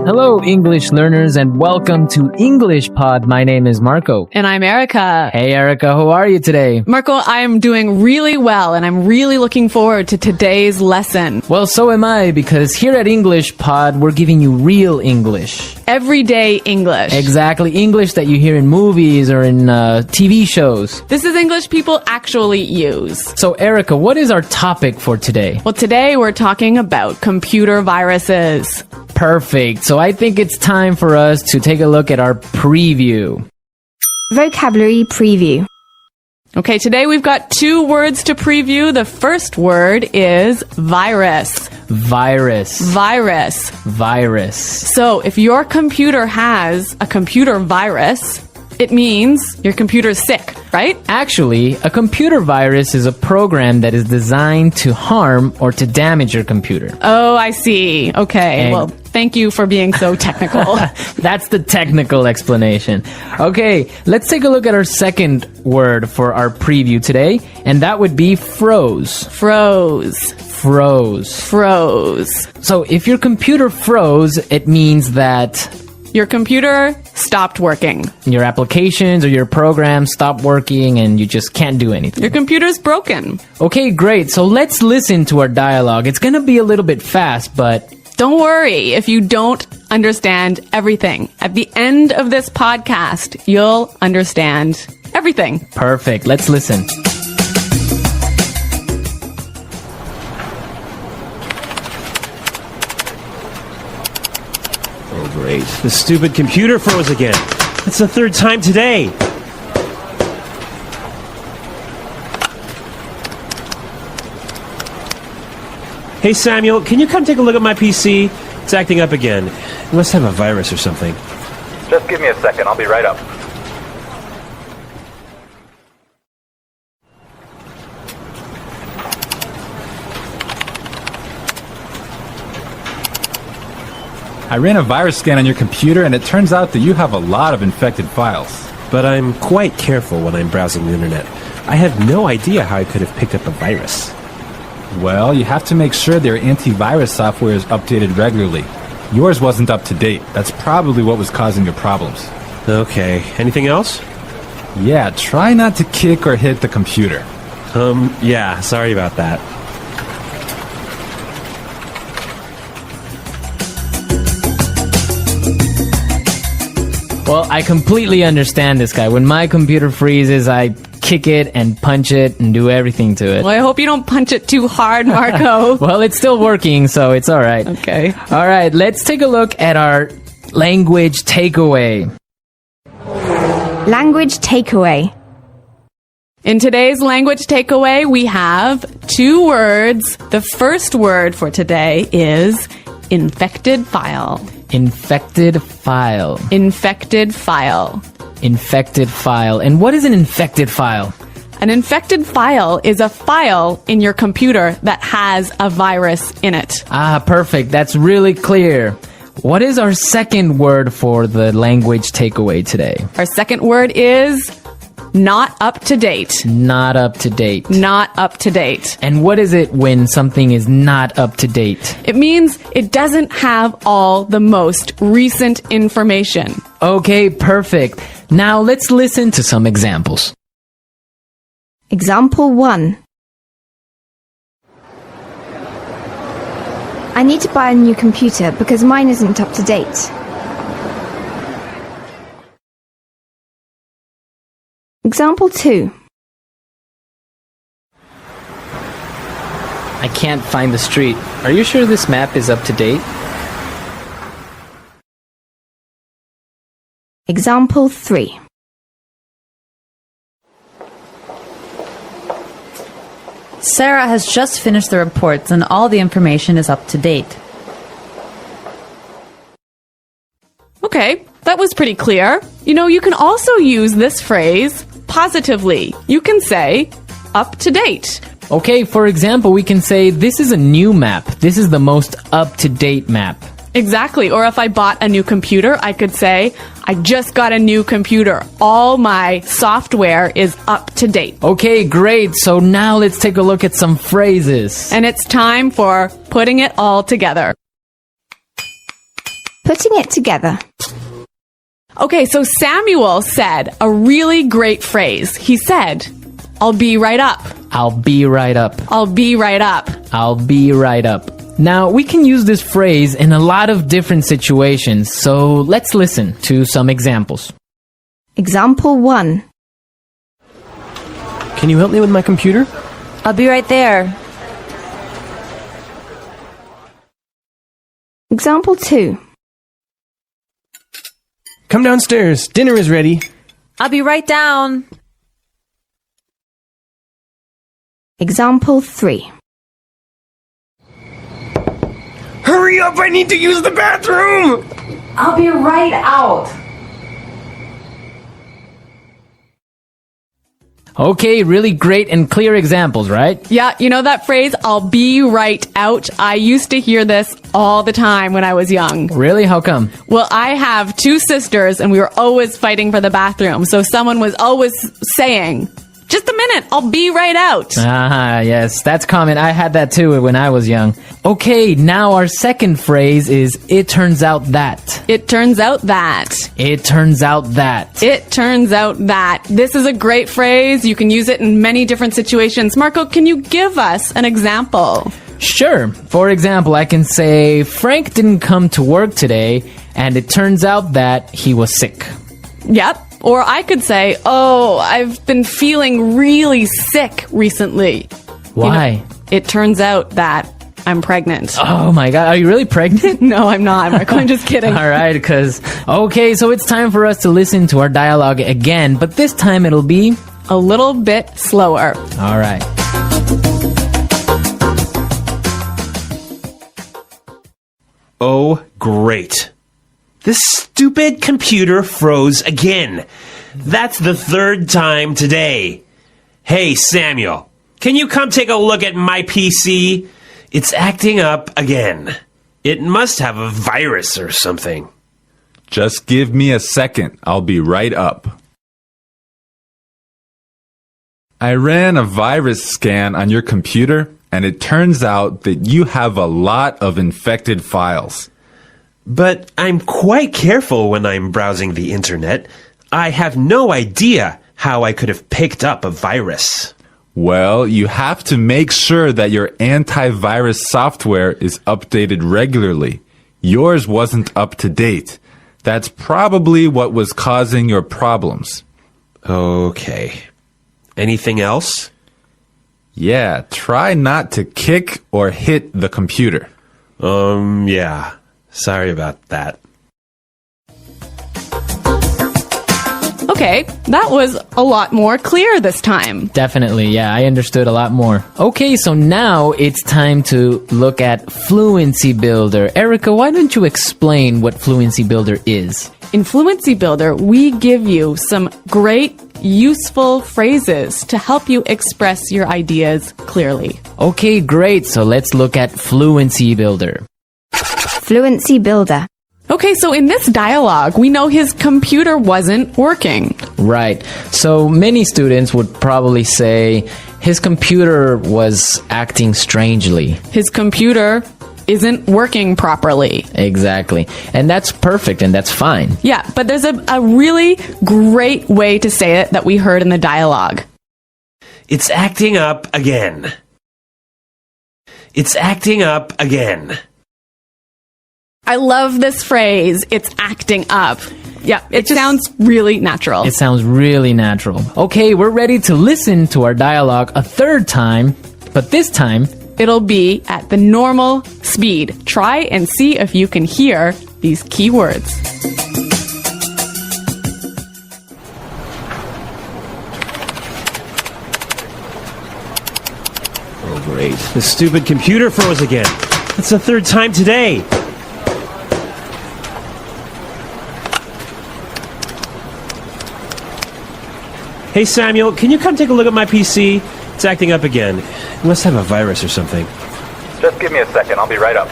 Hello, English learners, and welcome to English Pod. My name is Marco. And I'm Erica. Hey, Erica, how are you today? Marco, I'm doing really well, and I'm really looking forward to today's lesson. Well, so am I, because here at English Pod, we're giving you real English. Everyday English. Exactly, English that you hear in movies or in TV shows. This is English people actually use. So, Erica, what is our topic for today? Well, today we're talking about computer viruses. Perfect. So I think it's time for us to take a look at our preview. Vocabulary preview. Okay, today we've got 2 words to preview. The first word is virus. Virus. Virus. Virus. So if your computer has a computer virus, it means your computer's sick, right? Actually, a computer virus is a program that is designed to harm or to damage your computer. Oh, I see. Okay, well, thank you for being so technical. That's the technical explanation. Okay, let's take a look at our second word for our preview today, and that would be froze. Froze. Froze. Froze. So if your computer froze, it means that your computer stopped working. Your applications or your programs stop working and you just can't do anything. Your computer's broken. Okay, great. So let's listen to our dialogue. It's going to be a little bit fast, but don't worry if you don't understand everything. At the end of this podcast, you'll understand everything. Perfect. Let's listen. Oh, great. The stupid computer froze again. It's the 3rd time today. Hey, Samuel, can you come take a look at my PC? It's acting up again. It must have a virus or something. Just give me a second. I'll be right up. I ran a virus scan on your computer, and it turns out that you have a lot of infected files. But I'm quite careful when I'm browsing the internet. I have no idea how I could have picked up a virus. Well, you have to make sure their antivirus software is updated regularly. Yours wasn't up to date. That's probably what was causing your problems. Okay. Anything else? Yeah, try not to kick or hit the computer. Yeah, sorry about that. Well, I completely understand this guy. When my computer freezes, I kick it and punch it and do everything to it. Well, I hope you don't punch it too hard, Marco. Well, it's still working, so it's all right. Okay. All right, let's take a look at our language takeaway. Language takeaway. In today's language takeaway, we have 2 words. The first word for today is infected file. Infected file. Infected file. Infected file. And what is an infected file? An infected file is a file in your computer that has a virus in it. Ah, perfect. That's really clear. What is our second word for the language takeaway today? Our second word is not up to date. Not up to date. Not up to date. And what is it when something is not up to date? It means it doesn't have all the most recent information. Okay, perfect. Now let's listen to some examples. Example 1. I need to buy a new computer because mine isn't up to date. Example 2. I can't find the street. Are you sure this map is up to date? Example 3. Sarah has just finished the reports and all the information is up to date. Okay, that was pretty clear. You know, you can also use this phrase positively. You can say, up to date. Okay, for example, we can say, this is a new map. This is the most up-to-date map. Exactly. Or if I bought a new computer, I could say, I just got a new computer. All my software is up to date. Okay, great. So now let's take a look at some phrases. And it's time for putting it all together. Putting it together. Okay, so Samuel said a really great phrase. He said, I'll be right up. I'll be right up. I'll be right up. I'll be right up. Now, we can use this phrase in a lot of different situations, so let's listen to some examples. Example 1. Can you help me with my computer? I'll be right there. Example 2. Come downstairs. Dinner is ready. I'll be right down. Example 3. Hurry up! I need to use the bathroom! I'll be right out. Okay, really great and clear examples, right? Yeah, you know that phrase, I'll be right out? I used to hear this all the time when I was young. Really? How come? Well, I have 2 sisters and we were always fighting for the bathroom. So someone was always saying, just a minute, I'll be right out. Ah, yes, that's common. I had that too when I was young. Okay, now our second phrase is, it turns out that. It turns out that. It turns out that. It turns out that. This is a great phrase. You can use it in many different situations. Marco, can you give us an example? Sure. For example, I can say, Frank didn't come to work today, and it turns out that he was sick. Yep. Or I could say, oh, I've been feeling really sick recently. Why? It turns out that I'm pregnant. Oh my god, are you really pregnant? No, I'm not, Marco. I'm just kidding. All right, okay, so it's time for us to listen to our dialogue again, but this time it'll be A little bit slower. all right. Oh, great. This stupid computer froze again. That's the 3rd time today. Hey, Samuel, can you come take a look at my PC? It's acting up again. It must have a virus or something. Just give me a second. I'll be right up. I ran a virus scan on your computer, and it turns out that you have a lot of infected files. But I'm quite careful when I'm browsing the internet. I have no idea how I could have picked up a virus. Well, you have to make sure that your antivirus software is updated regularly. Yours wasn't up to date. That's probably what was causing your problems. Okay. Anything else? Yeah, try not to kick or hit the computer. Yeah. Sorry about that. Okay, that was a lot more clear this time. Definitely, yeah, I understood a lot more. Okay, so now it's time to look at Fluency Builder. Erica, why don't you explain what Fluency Builder is? In Fluency Builder, we give you some great, useful phrases to help you express your ideas clearly. Okay, great, so let's look at Fluency Builder. Fluency Builder. Okay, so in this dialogue, we know his computer wasn't working. Right, so many students would probably say his computer was acting strangely. His computer isn't working properly. Exactly, and that's perfect and that's fine. Yeah, but there's a really great way to say it that we heard in the dialogue. It's acting up again. It's acting up again. I love this phrase, it's acting up. Yeah, it sounds really natural. It sounds really natural. Okay, we're ready to listen to our dialogue a 3rd time, but this time It'll be at the normal speed. Try and see if you can hear these key words. Oh, great. The stupid computer froze again. It's the 3rd time today. Hey, Samuel, can you come take a look at my PC? It's acting up again. It must have a virus or something. Just give me a second. I'll be right up.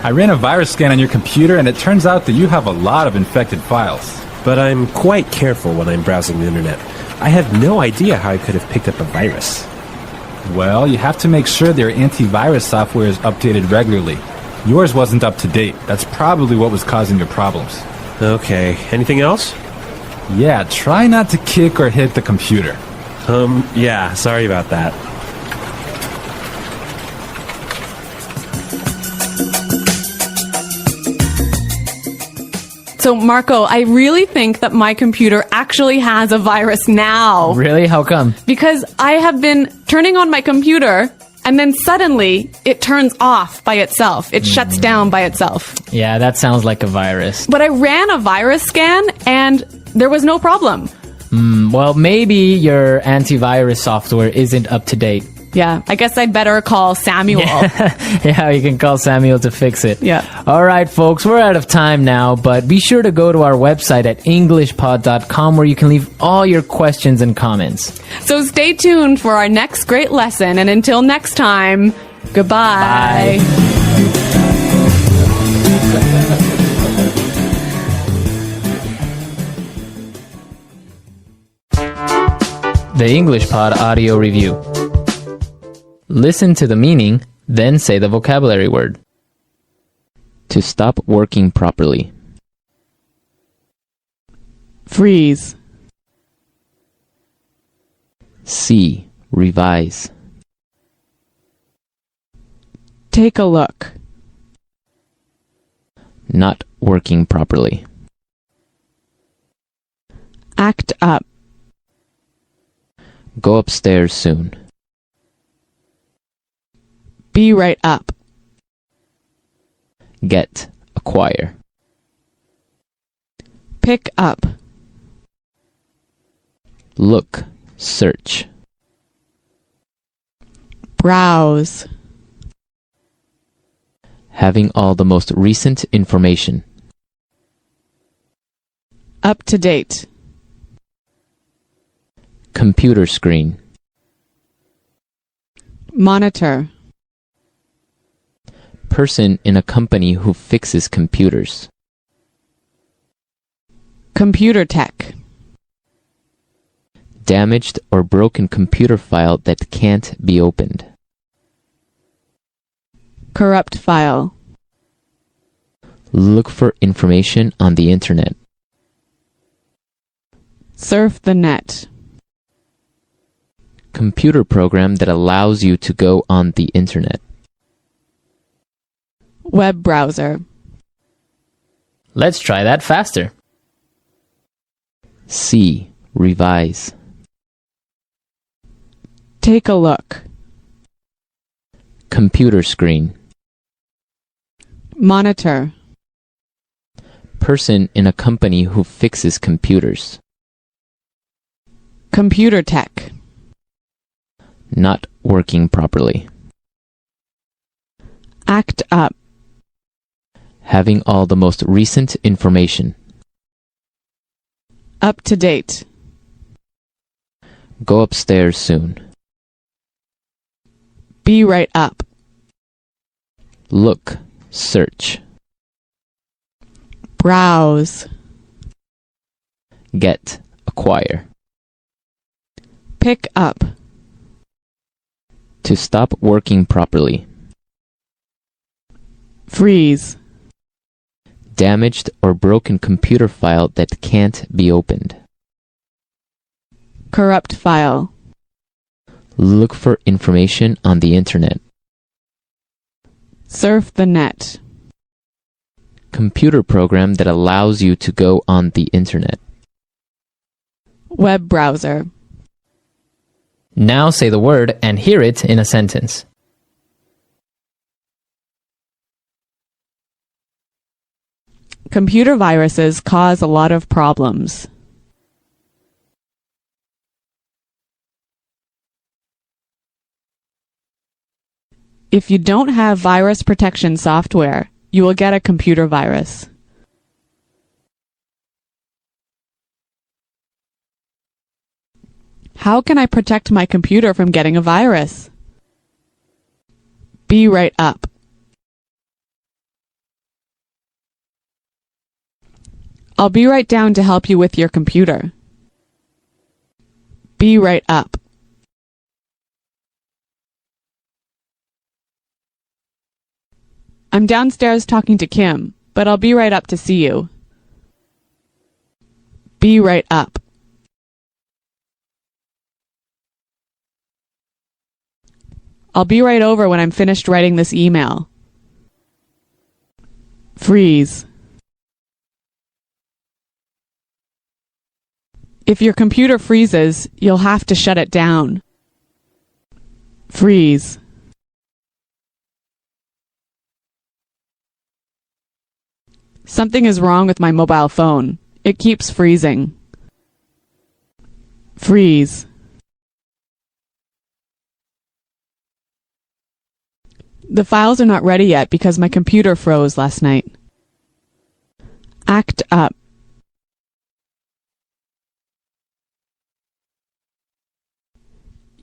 I ran a virus scan on your computer, and it turns out that you have a lot of infected files. but I'm quite careful when I'm browsing the internet. I have no idea how I could have picked up a virus. Well, you have to make sure their antivirus software is updated regularly. Yours wasn't up to date. That's probably what was causing your problems. Okay, anything else? Yeah, try not to kick or hit the computer. Yeah, sorry about that. So, Marco, I really think that my computer actually has a virus now. Really? How come? Because I have been turning on my computer and then suddenly it turns off by itself. It shuts down by itself. Yeah, that sounds like a virus. But I ran a virus scan and there was no problem. Well, maybe your antivirus software isn't up to date. Yeah, I guess I'd better call Samuel. Yeah, you can call Samuel to fix it. Yeah. All right, folks, we're out of time now, but be sure to go to our website at englishpod.com where you can leave all your questions and comments. So stay tuned for our next great lesson, and until next time, goodbye. The English Pod Audio Review. Listen to the meaning, then say the vocabulary word. To stop working properly. Freeze. See, revise. Take a look. Not working properly. Act up. Go upstairs soon. Be right up. Get, acquire. Pick up. Look, search. Browse. Having all the most recent information. Up to date. Computer screen. Monitor. Person in a company who fixes computers. Computer tech. Damaged or broken computer file that can't be opened. Corrupt file. Look for information on the internet. Surf the net. Computer program that allows you to go on the internet. Web browser. Let's try that faster. See, revise. Take a look. Computer screen. Monitor. Person in a company who fixes computers. Computer tech. Not working properly. Act up. Having all the most recent information. Up to date. Go upstairs soon. Be right up. Look, search. Browse. Get, acquire. Pick up. To stop working properly. Freeze. Damaged or broken computer file that can't be opened. Corrupt file. Look for information on the internet. Surf the net. Computer program that allows you to go on the internet. Web browser. Now say the word and hear it in a sentence. Computer viruses cause a lot of problems. If you don't have virus protection software, you will get a computer virus. How can I protect my computer from getting a virus? Be right up. I'll be right down to help you with your computer. Be right up. I'm downstairs talking to Kim, but I'll be right up to see you. Be right up. I'll be right over when I'm finished writing this email. Freeze. If your computer freezes, you'll have to shut it down. Freeze. Something is wrong with my mobile phone. It keeps freezing. Freeze. The files are not ready yet because my computer froze last night. Act up.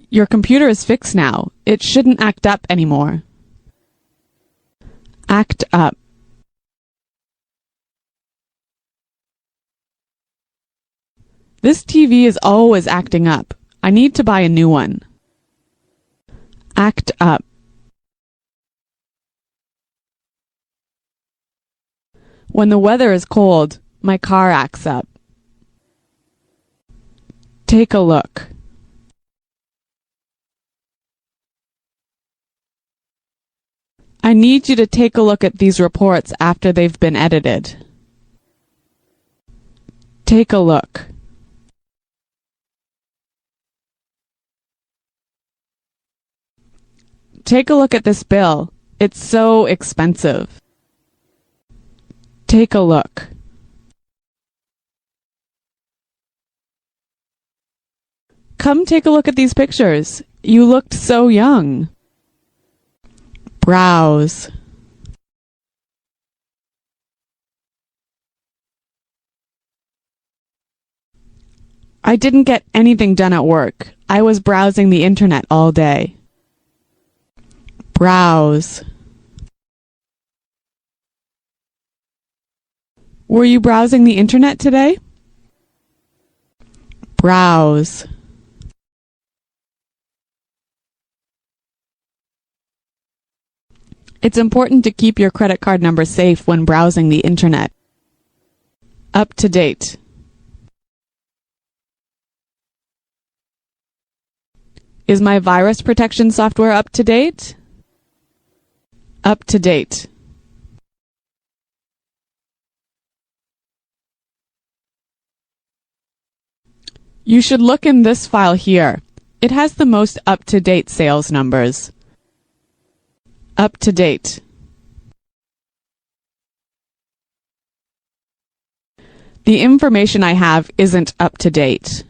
Your computer is fixed now. It shouldn't act up anymore. Act up. This TV is always acting up. I need to buy a new one. Act up. When the weather is cold, my car acts up. Take a look. I need you to take a look at these reports after they've been edited. Take a look. Take a look at this bill. It's so expensive. Take a look. Come take a look at these pictures. You looked so young. Browse. I didn't get anything done at work. I was browsing the internet all day. Browse. Were you browsing the internet today? Browse. It's important to keep your credit card number safe when browsing the internet. Up to date. Is my virus protection software up to date? Up to date. You should look in this file here. It has the most up-to-date sales numbers. Up to date. The information I have isn't up to date.